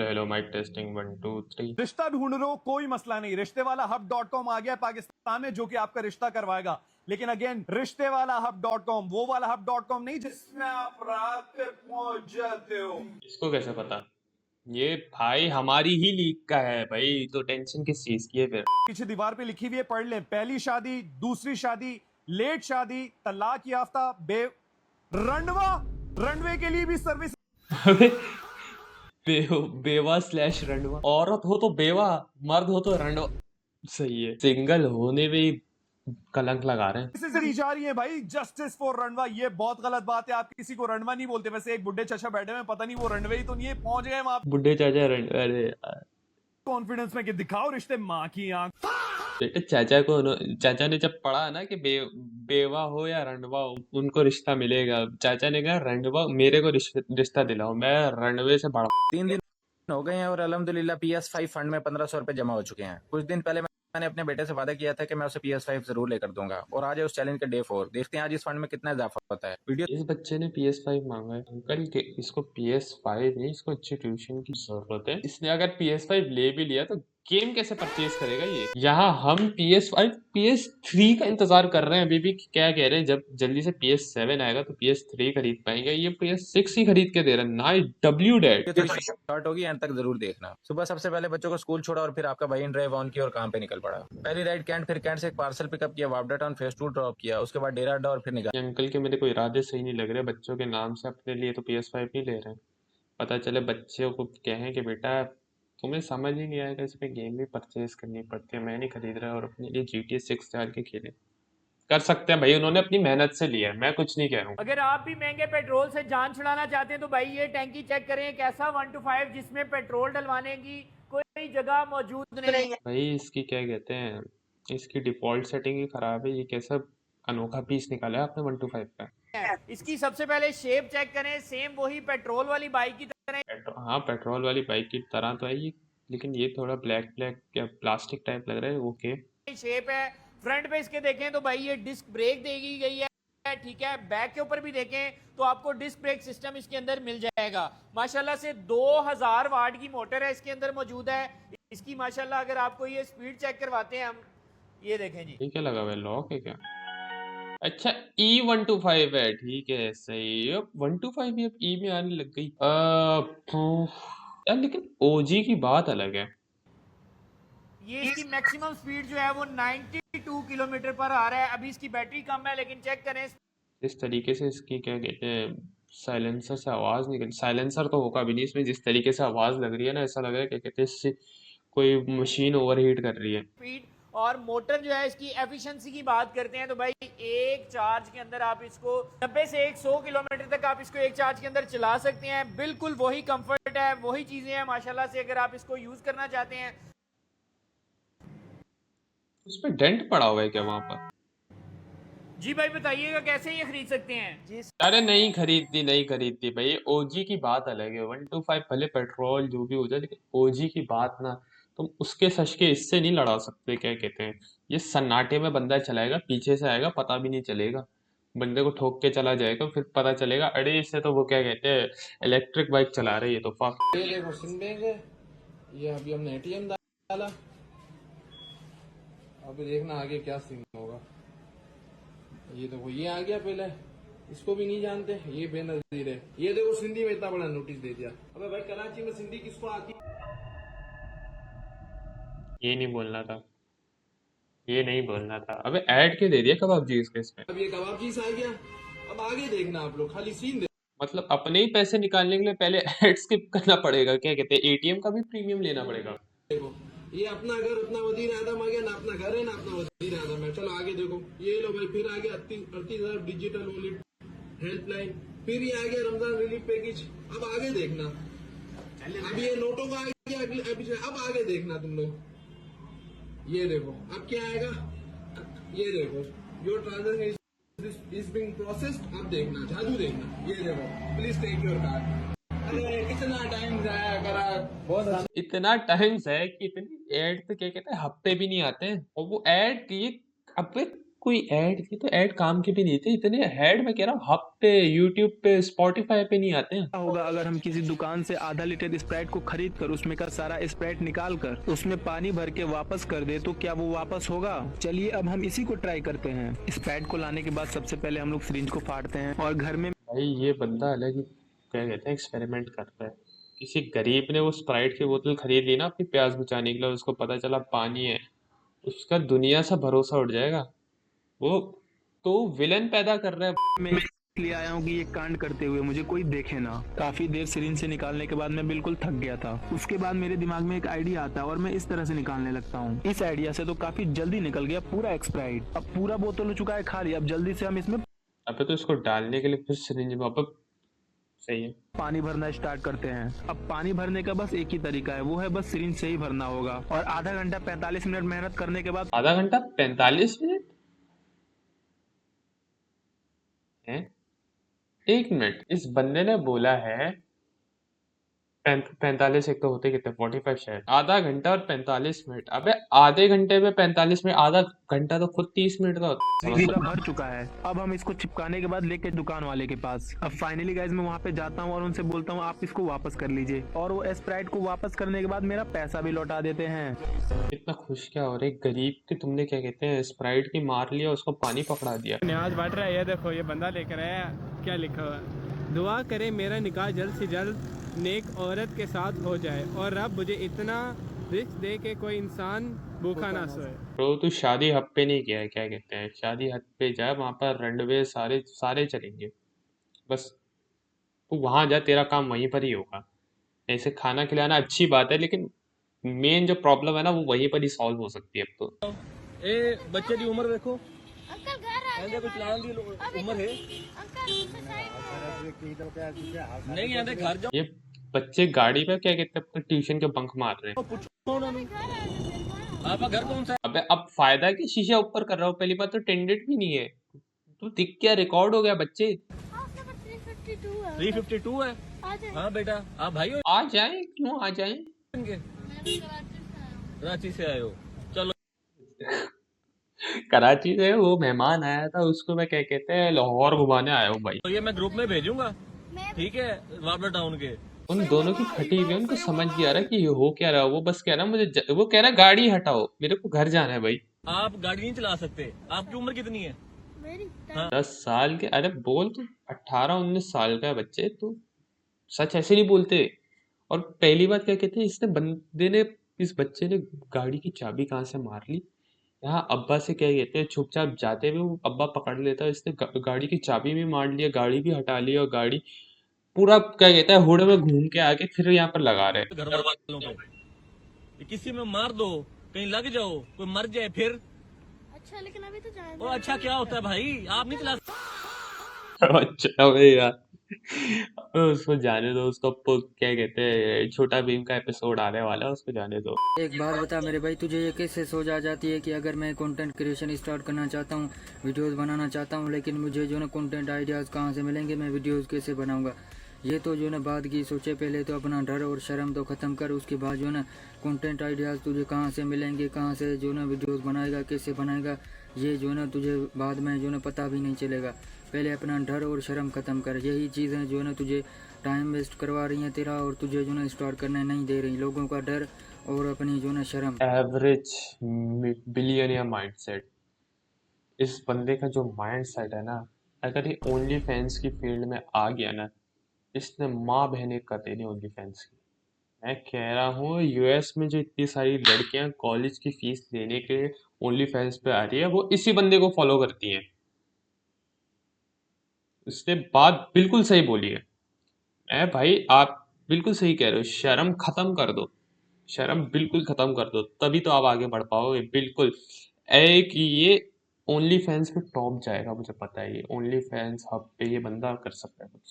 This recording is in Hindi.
Hello hello mic testing 1 2 3। रिश्ता ढूंढ रहे हो, कोई मसला नहीं। रिश्ते वाला hub.com आ गया पाकिस्तान में, जो कि आपका रिश्ता करवाएगा। लेकिन अगेन, रिश्ते वाला hub.com, वो वाला hub.com नहीं जिसमें आप रात पे पहुंच जाते हो। इसको कैसे पता? ये भाई हमारी ही लीग का है भाई, तो टेंशन किस चीज की है फिर? पीछे दीवार पे लिखी हुई है, पढ़ ले। पहली शादी, दूसरी शादी, लेट शादी, तलाक याफ्ता, रंडवा। रनवे के लिए भी सर्विस। अबे बेवा स्लैश रंडवा। औरत हो तो बेवा, मर्द हो तो रंडवा। सही है, सिंगल होने में ही कलंक लगा रहे हैं। दी जा रही है भाई, जस्टिस फॉर रंडवा। ये बहुत गलत बात है, आप किसी को रंडवा नहीं बोलते। वैसे एक बुड्ढे चचा बैठे हैं, पता नहीं वो रंडवे ही तो नहीं है, पहुंच गए वहां बुढ़े चाचा रंडवा? अरे यार, कॉन्फिडेंस में कि दिखाओ रिश्ते माँ की आंख। बेटे चाचा ने जब पढ़ा ना कि बेवा हो या रंडवा हो उनको रिश्ता मिलेगा, चाचा ने कहा रंडवा मेरे को रिश्ता दिलाओ, मैं रंडवे से बड़ा। 3 दिन हो गए हैं और अल्हम्दुलिल्लाह PS5 फंड में 1500 रुपए जमा हो चुके हैं। कुछ दिन पहले मैंने अपने बेटे से वादा किया था कि मैं उसे PS5 जरूर लेकर दूंगा और आज है उस चैलेंज का डे 4। देखते हैं आज इस फंड में कितना इजाफा होता है। वीडियो इस बच्चे ने PS5 मांगा है अंकल के, इसको PS5 नहीं, इसको अच्छी ट्यूशन की जरूरत है। इसने अगर PS5 ले भी लिया तो गेम कैसे परचेज करेगा ये? यहाँ हम PS5 PS3 का इंतजार कर रहे हैं अभी भी। क्या कह रहे हैं, जब जल्दी से PS7 आएगा तो PS3 खरीद पाएंगे। ये PS6 ही खरीद के दे रहे हैं ना। डब्ल्यू डैड थोड़ी शॉर्ट होगी, एंड तक जरूर देखना। सुबह सबसे पहले बच्चों को स्कूल छोड़ा और फिर आपका भाई इन ड्राइव ऑन किया और काम पे निकल पड़ा। पहली राइड कैंट, फिर कैंट से एक पार्सल पिकअप किया, वापडा टाउन फेज 2 ड्रॉप किया, उसके बाद डेरा अड्डा और फिर निकल। अंकल के मेरे को इरादे सही नहीं लग रहे। बच्चों के नाम से अपने लिए तो PS5 नहीं ले रहे हैं। पता चले बच्चों को कहें कि बेटा तुम्हें समझ ही नहीं आएगा, इस पे गेम भी परचेज करनी पड़ती है, मैं नहीं खरीद रहा, और अपने लिए GTA 6 डाल के खेले। कर सकते हैं भाई, उन्होंने अपनी मेहनत से लिया है, मैं कुछ नहीं कह रहा हूँ। अगर आप भी महंगे पेट्रोल से जान छुड़ाना चाहते हैं तो भाई ये टैंकी चेक करें, एक ऐसा 1 to 5 जिसमें पेट्रोल डलवाने की कोई जगह मौजूद नहीं है। भाई इसकी क्या कहते हैं, इसकी डिफॉल्ट सेटिंग ही खराब है। ये कैसा अनोखा पीस निकाला है आपने 1 to 5 का। इसकी सबसे पहले शेप चेक करें, सेम वही पेट्रोल वाली बाइक की तरह हाँ पेट्रोल वाली बाइक की तरह तो है ये, लेकिन ये थोड़ा ब्लैक ब्लैक या प्लास्टिक टाइप लग रहा है। ओके, शेप है। फ्रंट पे इसके देखें तो भाई ये डिस्क ब्रेक देगी गई है, ठीक है। बैक के ऊपर भी देखें तो आपको डिस्क ब्रेक सिस्टम इसके अंदर मिल जाएगा। माशाल्लाह से 2000 वाट की मोटर है इसके अंदर मौजूद है। इसकी माशाल्लाह अगर आपको ये स्पीड चेक करवाते हैं हम, ये देखें जी। ये क्या लगा हुआ है, लॉक है क्या? अच्छा E125 है, ठीक है सही। अब 125 भी अब E में आने लग गई। यार लेकिन OG की बात अलग है। ये इसकी मैक्सिमम स्पीड जो है वो 92 किलोमीटर पर आ रहा है। अभी इसकी बैटरी कम है लेकिन चेक करें जिस तरीके से इसकी क्या कहते हैं साइलेंसर से आवाज निकल, साइलेंसर तो होगा भी नहीं इसमें, जिस तरीके से आवाज लग रही है ना, ऐसा लग रहा है क्या कहते हैं इससे कोई मशीन ओवरहीट कर रही है। स्पीड और मोटर जो है इसकी एफिशिएंसी की बात करते हैं तो भाई एक चार्ज के अंदर आप इसको 90 से 100 किलोमीटर तक आप इसको एक चार्ज के अंदर चला सकते हैं। बिल्कुल वही कंफर्ट है, वही चीजें हैं माशाल्लाह से। अगर आप इसको यूज करना चाहते हैं उसमें डेंट पड़ा हुआ है क्या वहां पर? जी भाई बताइएगा कैसे ये खरीद सकते हैं जी। अरे नहीं खरीदती, नहीं खरीदती भाई। OG की बात अलग है। 125 भले पेट्रोल जो भी हो जाए, लेकिन OG की बात ना, तुम उसके सच के इससे नहीं लड़ा सकते। क्या कहते हैं, ये सन्नाटे में बंदा चलाएगा, पीछे से आएगा पता भी नहीं चलेगा, बंदे को ठोक के चला जाएगा, फिर पता चलेगा अरे इससे तो वो क्या कहते हैं इलेक्ट्रिक बाइक चला रही है। तो फक। ये देखो सिंध बैंक है, ये अभी हमने ATM डाला। अभी देखना आगे क्या सीन होगा। ये देखो ये आ गया, पहले इसको भी नहीं जानते, ये बेनजीर है। ये देखो सिंधी में इतना बड़ा नोटिस दे दिया। अबे भाई कराची में सिंधी किसको आती? ये नहीं बोलना था, ये नहीं बोलना था। अबे ऐड के दे दिया कबाब जी इसके इसमें। अब ये कबाब चीज आ गया। अब आगे देखना आप लोग, खाली सीन दे। मतलब अपने ही पैसे निकालने के लिए पहले ऐड स्किप करना पड़ेगा। क्या कहते हैं ATM का भी प्रीमियम लेना पड़ेगा। देखो ये अपना घर अपना वजीर आजम आ गया ना, अपना घर है ना अपना वजीर आजम है। चलो आगे देखो, ये लो भाई फिर आ गया 38,000 डिजिटल वॉलेट हेल्पलाइन, फिर ये आ गया रमजान रिलीफ पैकेज। अब आगे देखना, अब ये नोटों का आ गया अभी। अब आगे देखना तुम लोग, ये देखो अब क्या आएगा। ये देखो your transaction is being processed. अब देखना जादू देखना, ये देखो प्लीज टेक योर कार्ड। अरे कितना टाइम जाया करा, बहुत इतना टाइम है कि इतनी ऐड तो क्या कहते हैं हफ्ते भी नहीं आते हैं, और वो ऐड ये अब कोई ऐड थी तो ऐड काम की भी नहीं थी। इतने ऐड मैं कह रहा हूँ हब पे, यूट्यूब पे, स्पॉटिफाई पे नहीं आते हैं। होगा अगर हम किसी दुकान से आधा लीटर स्प्राइट को खरीद कर उसमें का सारा स्प्राइट निकाल कर उसमें पानी भर के वापस कर दे तो क्या वो वापस होगा? चलिए अब हम इसी को ट्राई करते हैं। स्प्राइट को लाने के बाद सबसे पहले हम लोग सिरिंज को फाड़ते हैं और घर में भाई ये बंदा अलग ही क्या कहते हैं एक्सपेरिमेंट कर रहा है। किसी गरीब ने वो स्प्राइट की बोतल खरीद ली ना अपनी प्यास बुझाने के लिए, उसको पता चला पानी है, उसका दुनिया से भरोसा उठ जाएगा। वो तो विलन पैदा कर रहा है। मैं इसलिए आया हूँ कि ये कांड करते हुए मुझे कोई देखे ना। काफी देर सिरिंज से निकालने के बाद मैं बिल्कुल थक गया था। उसके बाद मेरे दिमाग में एक आइडिया आता है और मैं इस तरह से निकालने लगता हूँ। इस आइडिया से तो काफी जल्दी निकल गया पूरा स्प्राइट। अब पूरा बोतल हो चुका है खाली। अब जल्दी से हम इसमें अबे तो इसको डालने के लिए फिर सिरिंज वापस, सही है। पानी भरना स्टार्ट करते हैं। अब पानी भरने का बस एक ही तरीका है, वो है बस सिरिंज से ही भरना होगा। और आधा घंटा 45 मिनट मेहनत करने के बाद आधा घंटा 45 मिनट है? 1 मिनट, इस बंदे ने बोला है 45, एक तो होते कितने 45 शायद। आधा घंटा और 45 मिनट, अबे आधे घंटे में 45 मिनट, आधा घंटा तो खुद 30 मिनट का होता है। पूरा भर चुका है। अब हम इसको चिपकाने के बाद लेके दुकान वाले के पास। अब फाइनली गाइज मैं वहाँ पे जाता हूँ और उनसे बोलता हूँ आप इसको वापस कर लीजिए। और वो स्प्राइट को वापस करने के बाद मेरा पैसा भी लौटा देते हैं। इतना खुश क्या हो रहे गरीब के, तुमने क्या कहते हैं स्प्राइट की मार लिया, उसको पानी पकड़ा दिया। न्याज बांट रहा है। ये देखो ये बंदा लेकर आया, क्या लिखा हुआ है, दुआ करे मेरा निकाह जल्द से जल्द नेक औरत के साथ हो जाए और रब मुझे इतना रिस्क दे के कोई इंसान भूखा ना सोए। तो तू शादी हब पे नहीं किया है, क्या कहते हैं शादी हब पे जा, वहां पर रनवे सारे सारे चलेंगे। बस तू वहां जा, तेरा काम वहीं पर ही होगा। ऐसे खाना खिलाना अच्छी बात है, लेकिन मेन जो प्रॉब्लम है ना वो वहीं पर ही सॉल्व हो सकती है अब तो। ए बच्चे की उम्र देखो, अंकल घर आ ऐसे कुछ लाने की उम्र है अंकल नहीं, आते घर जाओ ये बच्चे गाड़ी पे क्या कहते हैं अपने ट्यूशन के बंक मार रहे हैं। पूछो ना। आपका घर कौन सा अबे अब फायदा है कि शीशा ऊपर कर रहा हूँ, पहली बात तो टेंडेंट भी नहीं है। तू दिख क्या, रिकॉर्ड हो गया बच्चे। हाउस नंबर 352 है। 352 है? आ जाए। हाँ बेटा, आप भाई हो आ जाए, क्यों आ जाए। इनके? मैं भी कराची से आया हूँ। कराची से आए हो? चलो कराची से वो मेहमान आया था, उसको मैं क्या कहते हैं लाहौर घुमाने आया हूँ भाई। तो ये मैं ग्रुप में भेजूंगा, मैं ठीक है, वापड़ा टाउन के। उन दोनों की फटी हुई है, उनको समझ नहीं आ रहा कि ये हो क्या रहा है। वो बस कह रहा वो कह रहा गाड़ी हटाओ, मेरे को घर जाना है भाई। आप गाड़ी नहीं चला सकते। आपकी उम्र कितनी है? मेरी 10 साल के, अरे बोल तू 18-19 साल का है बच्चे, तू सच ऐसे नहीं बोलते। और पहली बात क्या कहते हैं, इस बच्चे ने गाड़ी की चाबी कहाँ से मार ली। यहाँ अब्बा से क्या कहते हैं चुपचाप जाते हुए वो अब्बा पकड़ लेता है, इसने गाड़ी की चाबी भी मार लिया, गाड़ी भी हटा ली, और गाड़ी पूरा क्या कहता है हुड में घूम के आके फिर यहाँ पर लगा रहे हैं। घर वालों पे ये किसी में मार दो, कहीं लग जाओ, कोई मर जाए फिर। अच्छा लेकिन अभी तो जाए। ओ अच्छा क्या होता है भाई, आप नहीं चला अच्छा भाई यार, उसको जाने दो। उसको क्या कहते हैं छोटा भीम का एपिसोड आने वाला है, उसको जाने दो। एक बात बता मेरे भाई, तुझे ये कैसे सोच आ जाती है कि अगर मैं कंटेंट क्रिएशन स्टार्ट करना चाहता हूँ, वीडियोस बनाना चाहता हूँ, लेकिन मुझे जो ना कंटेंट आइडियाज़ कहाँ से मिलेंगे, मैं वीडियोस कैसे बनाऊँगा। ये तो जो ना बात की सोचे, पहले तो अपना डर और शर्म तो ख़त्म कर, उसके बाद जो ना कंटेंट आइडियाज़ तुझे कहाँ से मिलेंगे, कहाँ से जो ना वीडियोस बनाएगा, कैसे बनाएगा, ये जो ना तुझे बाद में जो ना पता भी नहीं चलेगा। पहले अपना डर और शर्म ख़त्म कर। यही चीज़ें जो ना तुझे टाइम वेस्ट करवा रही हैं तेरा, और तुझे जो ना स्टार्ट करने नहीं दे रही। लोगों का डर और अपनी जो ना शर्म। एवरेज बिलियनियर माइंडसेट, इस बंदे का जो माइंडसेट है ना, अगर ये ओनली फैंस की फील्ड में आ गया ना, इसने माँ बहने कर देनी ओनली फैंस की। मैं कह रहा हूँ यूएस में जो इतनी सारी लड़कियां कॉलेज की फीस देने के लिए ओनली फैंस पे आ रही है, वो इसी बंदे को फॉलो करती हैं। उसने बात बिल्कुल सही बोली है। मैं भाई आप बिल्कुल सही कह रहे हो, शर्म खत्म कर दो, शर्म बिल्कुल खत्म कर दो, तभी तो आप आगे बढ़ पाओगे। बिल्कुल एक ये ओनली फैंस पे टॉप जाएगा, मुझे पता है ये ओनली फैंस हब पे ये बंदा कर सकता है कुछ।